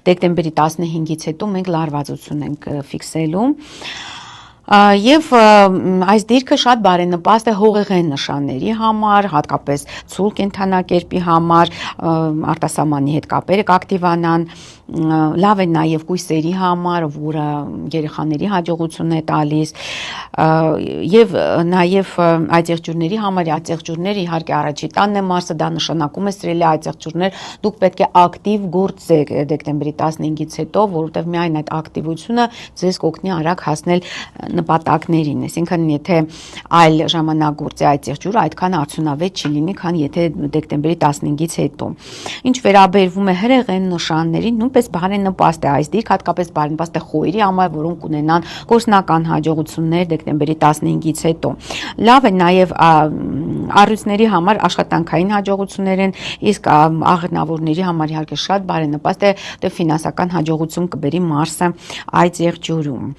դեկտեմբերի 15-ից հետո մենք լարվածություն ենք ֆիքսելու Եվ այս դիրքը շատ բարենպաստ է հողեղեն նշանների համար, հատկապես ցուլ կենդանակերպի համար, արտասահմանի հետ կապերը կակտիվանան, լավ է նաև կույսերի համար, որը երեխաների հաջողություն է տալիս, եւ նաև այդ եղջյուրների համար, այդ եղջյուրները իհարկե առաջի տանն է Մարսը, դա նշանակում է սիրելի այդ եղջյուրներ, դուք պետք է ակտիվ գործեք դեկտեմբերի 15-ից հետո, որովհետեւ միայն այդ ակտիվությունը ձեզ կօգնի արագ հասնել նպատակներին, այսինքն եթե այլ ժամանակ գործի այդ եղջյուրը այդքան արդյունավետ չի լինի, քան եթե դեկտեմբերի 15-ից հետո։ Ինչ վերաբերվում է հրեղեն նշաններին, նույնպես բարենպաստ է այս դիրք, հատկապես բարենպաստ է խոյերի համար, որոնք ունենան գործնական հաջողություններ դեկտեմբերի 15-ից հետո։ Լավ է նաև առյուծների համար աշխատանքային հաջողություններ են, իսկ աղնավորների համար իհարկե շատ բարենպաստ է, դե ֆինանսական հաջողություն կբերի Մարսը այդ եղջյուրում։